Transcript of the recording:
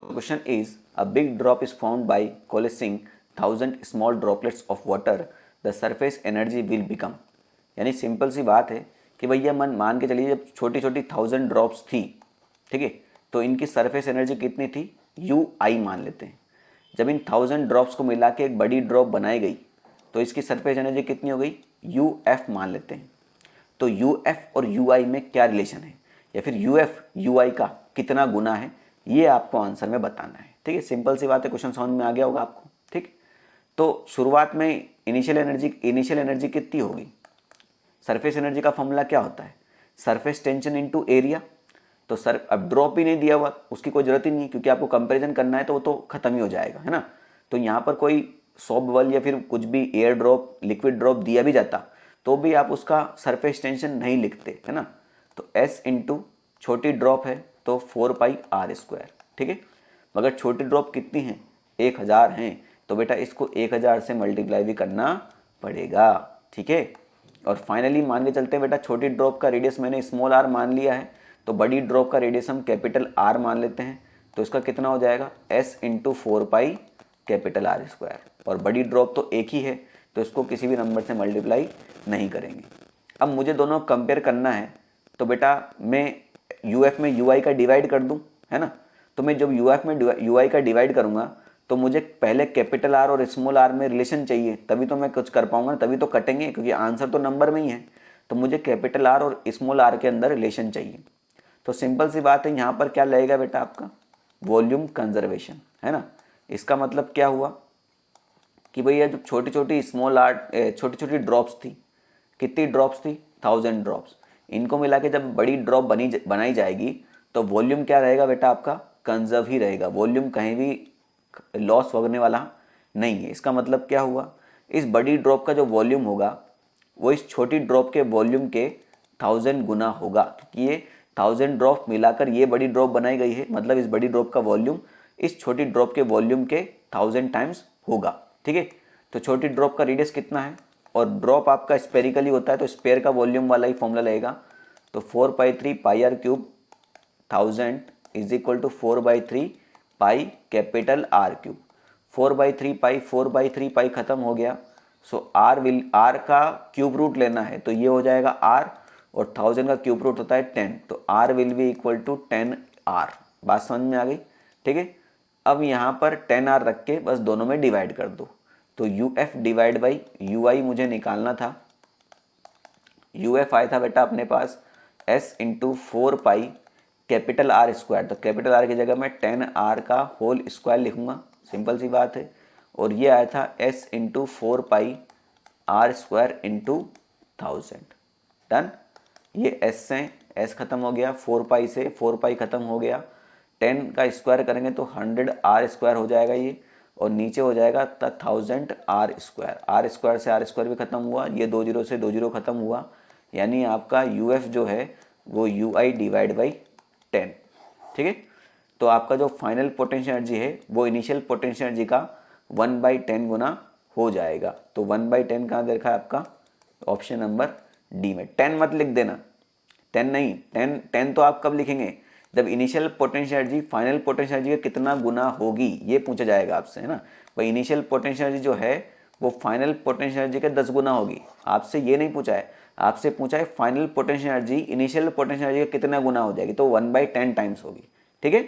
Question is a big drop is found by coalescing 1000 small droplets of water, the surface energy will become. यानी simple सी बात है कि भैया मन मान के चलिए जब छोटी छोटी 1000 ड्रॉप्स थी, ठीक है, तो इनकी सरफेस एनर्जी कितनी थी, यू आई मान लेते हैं। जब इन 1000 ड्रॉप्स को मिला के एक बड़ी ड्रॉप बनाई गई तो इसकी सरफेस एनर्जी कितनी हो गई, यू एफ मान लेते हैं। तो यू एफ और यू आई में क्या रिलेशन है, या फिर यू एफ यू आई का कितना गुना है, ये आपको आंसर में बताना है। ठीक है, सिंपल सी बात है, क्वेश्चन समझ में आ गया होगा आपको। ठीक, तो शुरुआत में इनिशियल एनर्जी कितनी होगी, सरफेस एनर्जी का फॉर्मूला क्या होता है, सरफेस टेंशन इनटू एरिया। तो सर अब ड्रॉप ही नहीं दिया हुआ, उसकी कोई जरूरत ही नहीं, क्योंकि आपको कंपैरिजन करना है तो वो तो खत्म ही हो जाएगा, है ना। तो यहाँ पर कोई सॉफ्ट बबल या फिर कुछ भी एयर ड्रॉप, लिक्विड ड्रॉप दिया भी जाता तो भी आप उसका सरफेस टेंशन नहीं लिखते, है ना। तो एस इंटू छोटी ड्रॉप है तो 4πr²। ठीक है, मगर छोटी ड्रॉप कितनी है, 1000 हैं, तो बेटा इसको 1000 से मल्टीप्लाई भी करना पड़ेगा। ठीक है, और फाइनली मान के चलते हैं बेटा, छोटी ड्रॉप का रेडियस मैंने स्मॉल आर मान लिया है, तो बड़ी ड्रॉप का रेडियस हम कैपिटल आर मान लेते हैं। तो इसका कितना हो जाएगा, एस इंटू 4πr²। और बड़ी ड्रॉप तो एक ही है तो इसको किसी भी नंबर से मल्टीप्लाई नहीं करेंगे। अब मुझे दोनों कंपेयर करना है, तो बेटा मैं यू एफ में यू आई का डिवाइड कर दूँ, है ना। तो मैं जब यू एफ में यू आई का डिवाइड करूँगा तो मुझे पहले कैपिटल आर और स्मॉल आर में रिलेशन चाहिए, तभी तो मैं कुछ कर पाऊंगा, तभी तो कटेंगे, क्योंकि आंसर तो नंबर में ही है। तो मुझे कैपिटल आर और स्मॉल आर के अंदर रिलेशन चाहिए। तो सिंपल सी बात है, यहाँ पर क्या लगेगा बेटा, आपका वॉल्यूम कंजर्वेशन, है ना। इसका मतलब क्या हुआ कि भैया जब छोटी छोटी छोटी छोटी ड्रॉप्स थी, कितनी ड्रॉप्स थी, 1000 ड्रॉप्स, इनको मिला के जब बड़ी ड्रॉप बनाई जाएगी तो वॉल्यूम क्या रहेगा बेटा, आपका कंजर्व ही रहेगा, वॉल्यूम कहीं भी लॉस होने वाला नहीं है। इसका मतलब क्या हुआ, इस बड़ी ड्रॉप का जो वॉल्यूम होगा वो इस छोटी ड्रॉप के वॉल्यूम के 1000 गुना होगा, क्योंकि ये 1000 ड्रॉप मिलाकर ये बड़ी ड्रॉप बनाई गई है, मतलब इस बड़ी ड्रॉप का वॉल्यूम इस छोटी ड्रॉप के वॉल्यूम के 1000 टाइम्स होगा। ठीक है, तो छोटी ड्रॉप का रेडियस कितना है, और ड्रॉप आपका स्पेरिकली होता है तो स्पेयर का वॉल्यूम वाला ही फॉर्मूला लगेगा। तो 4/3πr³ 1000 is equal to 4/3π capital R³। 4/3π खत्म हो गया, सो आर का क्यूब रूट लेना है तो ये हो जाएगा R, और 1000 का क्यूब रूट होता है 10, तो R will be equal to 10R। बात समझ में आ गई। ठीक है, अब यहाँ पर 10R रख के बस दोनों में डिवाइड कर दो, तो UF डिवाइड बाई UI मुझे निकालना था। UF आया था बेटा अपने पास S इंटू 4π कैपिटल R², तो कैपिटल R की जगह मैं 10R का होल स्क्वायर लिखूंगा, सिंपल सी बात है। और ये आया था S into 4πr² into 1000। Done, ये S से S खत्म हो गया, 4π से 4π खत्म हो गया, 10 का स्क्वायर करेंगे तो 100R² हो जाएगा ये, और नीचे हो जाएगा 1000R²। R² से R² भी खत्म हुआ, ये 2 जीरो से 2 जीरो खत्म हुआ, यानी आपका UF जो है वो UI डिवाइड बाई 10। ठीक है, तो आपका जो फाइनल पोटेंशियल एनर्जी है वो इनिशियल पोटेंशियल एनर्जी का 1/10 गुना हो जाएगा। तो 1/10 कहाँ देखा है आपका, ऑप्शन नंबर डी में। 10 मत लिख देना, 10 नहीं, 10 तो आप कब लिखेंगे, जब initial potential energy final potential energy का कितना गुना होगी ये पूछा जाएगा आपसे, है ना। भाई इनिशियल पोटेंशियल एनर्जी जो है वो फाइनल पोटेंशियल एनर्जी के 10 गुना होगी, आपसे ये नहीं पूछा है, आपसे पूछा है final potential energy initial potential energy का कितना गुना हो जाएगी, तो 1/10 टाइम्स होगी। ठीक है,